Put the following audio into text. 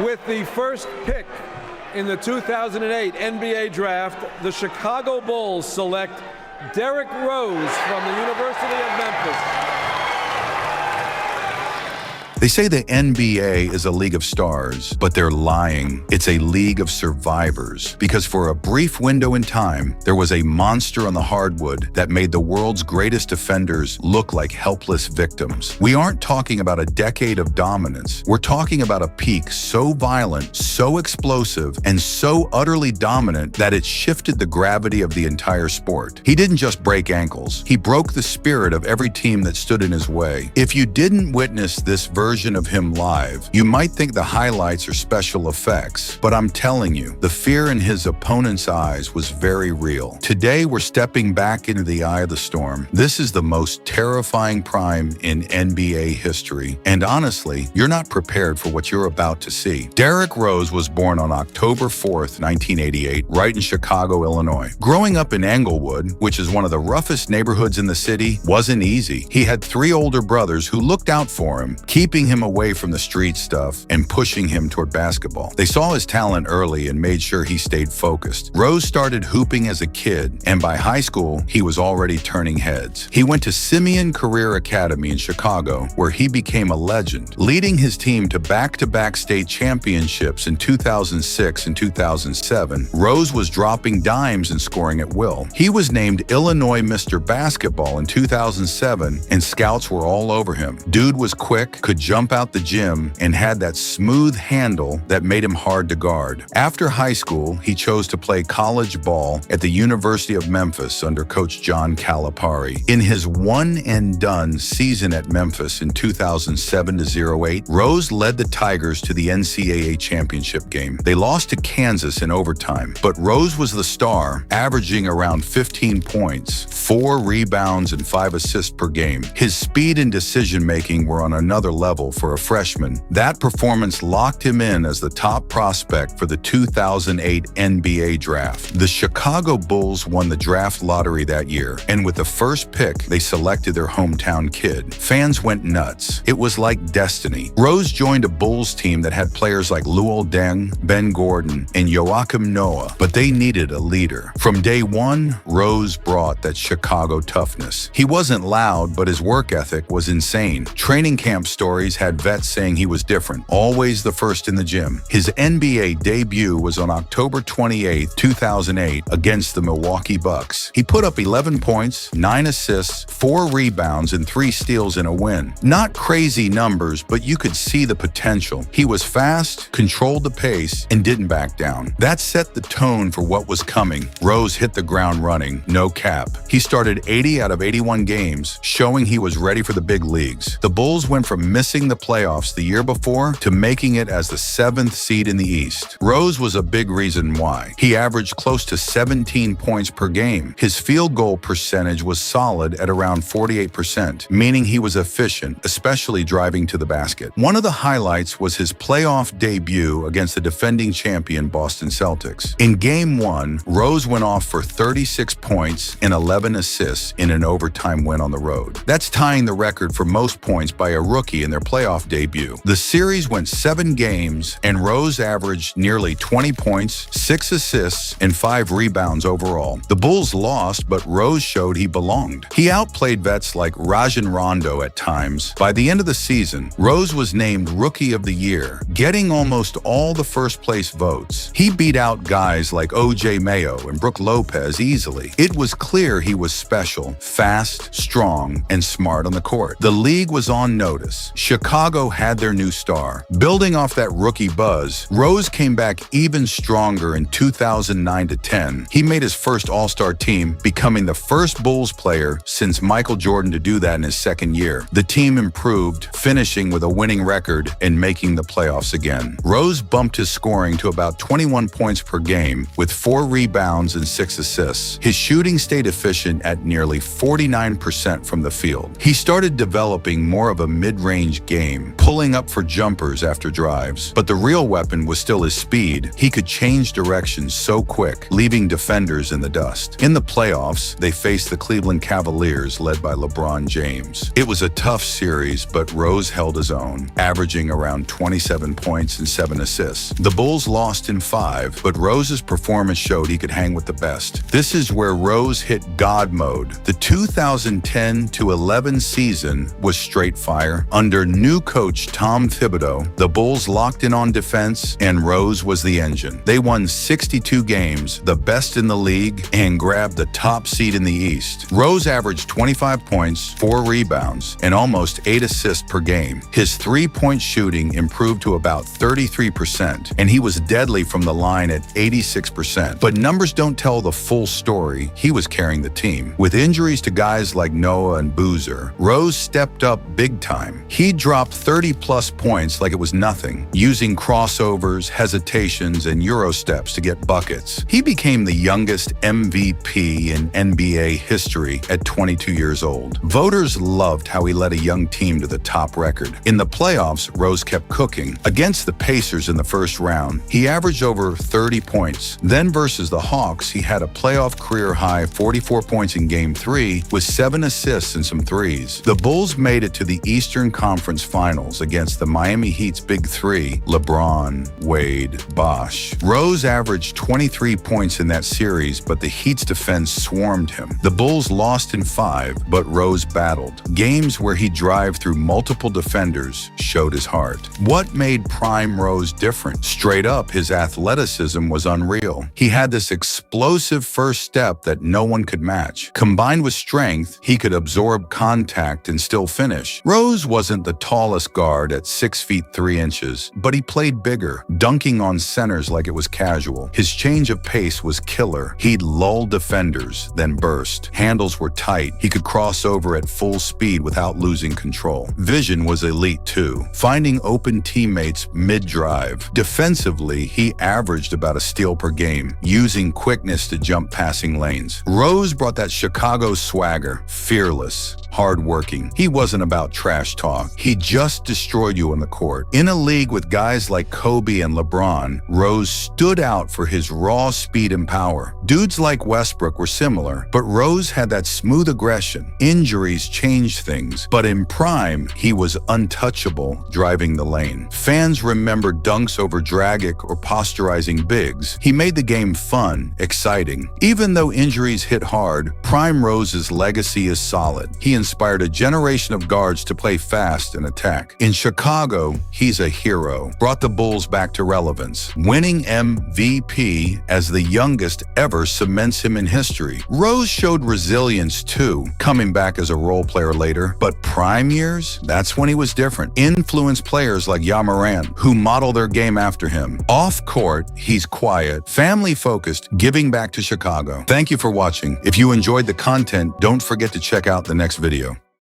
With the first pick in the 2008 NBA Draft, the Chicago Bulls select Derrick Rose from the University of Memphis. They say the NBA is a league of stars, but they're lying. It's a league of survivors. Because for a brief window in time, there was a monster on the hardwood that made the world's greatest defenders look like helpless victims. We aren't talking about a decade of dominance. We're talking about a peak so violent, so explosive, and so utterly dominant that it shifted the gravity of the entire sport. He didn't just break ankles. He broke the spirit of every team that stood in his way. If you didn't witness this version of him live, you might think the highlights are special effects, but I'm telling you, the fear in his opponent's eyes was very real. Today, we're stepping back into the eye of the storm. This is the most terrifying prime in NBA history, and honestly, you're not prepared for what you're about to see. Derrick Rose was born on October 4th, 1988, right in Chicago, Illinois. Growing up in Englewood, which is one of the roughest neighborhoods in the city, wasn't easy. He had 3 older brothers who looked out for him, keeping him away from the street stuff and pushing him toward basketball. They saw his talent early and made sure he stayed focused. Rose started hooping as a kid, and by high school, he was already turning heads. He went to Simeon Career Academy in Chicago, where he became a legend, leading his team to back-to-back state championships in 2006 and 2007. Rose was dropping dimes and scoring at will. He was named Illinois Mr. Basketball in 2007, and scouts were all over him. Dude was quick, could jump out the gym, and had that smooth handle that made him hard to guard. After high school, he chose to play college ball at the University of Memphis under Coach John Calipari. In his one-and-done season at Memphis in 2007-08, Rose led the Tigers to the NCAA championship game. They lost to Kansas in overtime, but Rose was the star, averaging around 15 points, 4 rebounds, and 5 assists per game. His speed and decision-making were on another level for a freshman. That performance locked him in as the top prospect for the 2008 NBA Draft. The Chicago Bulls won the draft lottery that year, and with the first pick, they selected their hometown kid. Fans went nuts. It was like destiny. Rose joined a Bulls team that had players like Luol Deng, Ben Gordon, and Joakim Noah, but they needed a leader. From day one, Rose brought that Chicago toughness. He wasn't loud, but his work ethic was insane. Training camp stories had vets saying he was different, always the first in the gym. His NBA debut was on October 28, 2008, against the Milwaukee Bucks. He put up 11 points, 9 assists, 4 rebounds, and 3 steals in a win. Not crazy numbers, but you could see the potential. He was fast, controlled the pace, and didn't back down. That set the tone for what was coming. Rose hit the ground running, no cap. He started 80 out of 81 games, showing he was ready for the big leagues. The Bulls went from missing the playoffs the year before to making it as the 7th seed in the East. Rose was a big reason why. He averaged close to 17 points per game. His field goal percentage was solid at around 48%, meaning he was efficient, especially driving to the basket. One of the highlights was his playoff debut against the defending champion Boston Celtics. In Game 1, Rose went off for 36 points and 11 assists in an overtime win on the road. That's tying the record for most points by a rookie in their playoff debut. The series went 7 games, and Rose averaged nearly 20 points, 6 assists, and 5 rebounds overall. The Bulls lost, but Rose showed he belonged. He outplayed vets like Rajon Rondo at times. By the end of the season, Rose was named Rookie of the Year, getting almost all the first-place votes. He beat out guys like O.J. Mayo and Brook Lopez easily. It was clear he was special, fast, strong, and smart on the court. The league was on notice. Chicago had their new star. Building off that rookie buzz, Rose came back even stronger in 2009-10. He made his first All-Star team, becoming the first Bulls player since Michael Jordan to do that in his second year. The team improved, finishing with a winning record and making the playoffs again. Rose bumped his scoring to about 21 points per game with 4 rebounds and 6 assists. His shooting stayed efficient at nearly 49% from the field. He started developing more of a mid-range mid-range game, pulling up for jumpers after drives. But the real weapon was still his speed. He could change directions so quick, leaving defenders in the dust. In the playoffs, they faced the Cleveland Cavaliers led by LeBron James. It was a tough series, but Rose held his own, averaging around 27 points and 7 assists. The Bulls lost in 5, but Rose's performance showed he could hang with the best. This is where Rose hit God mode. The 2010-11 season was straight fire. Under new coach Tom Thibodeau, the Bulls locked in on defense, and Rose was the engine. They won 62 games, the best in the league, and grabbed the top seed in the East. Rose averaged 25 points, 4 rebounds, and almost 8 assists per game. His three-point shooting improved to about 33%, and he was deadly from the line at 86%. But numbers don't tell the full story. He was carrying the team. With injuries to guys like Noah and Boozer, Rose stepped up big time. He dropped 30-plus points like it was nothing, using crossovers, hesitations, and Euro steps to get buckets. He became the youngest MVP in NBA history at 22 years old. Voters loved how he led a young team to the top record. In the playoffs, Rose kept cooking. Against the Pacers in the first round, he averaged over 30 points. Then versus the Hawks, he had a playoff career-high 44 points in Game 3 with 7 assists and some threes. The Bulls made it to the Eastern Conference Finals against the Miami Heat's Big Three, LeBron, Wade, Bosh. Rose averaged 23 points in that series, but the Heat's defense swarmed him. The Bulls lost in 5, but Rose battled. Games where he drove through multiple defenders showed his heart. What made Prime Rose different? Straight up, his athleticism was unreal. He had this explosive first step that no one could match. Combined with strength, he could absorb contact and still finish. Rose wasn't the tallest guard at 6 feet 3 inches, but he played bigger, dunking on centers like it was casual. His change of pace was killer. He'd lull defenders, then burst. Handles were tight. He could cross over at full speed without losing control. Vision was elite too, finding open teammates mid-drive. Defensively, he averaged about a steal per game, using quickness to jump passing lanes. Rose brought that Chicago swagger, fearless, hard-working. He wasn't about trash talk. He just destroyed you on the court. In a league with guys like Kobe and LeBron, Rose stood out for his raw speed and power. Dudes like Westbrook were similar, but Rose had that smooth aggression. Injuries changed things, but in prime, he was untouchable driving the lane. Fans remember dunks over Dragic or posterizing bigs. He made the game fun, exciting. Even though injuries hit hard, Prime Rose's legacy is solid. He inspired a generation of guards to play fast and attack. In Chicago, he's a hero, brought the Bulls back to relevance. Winning MVP as the youngest ever cements him in history. Rose showed resilience too, coming back as a role player later, but prime years, that's when he was different. Influenced players like Ja Morant, who model their game after him. Off court, he's quiet, family-focused, giving back to Chicago. Thank you for watching. If you enjoyed the content, don't forget to check out the next video.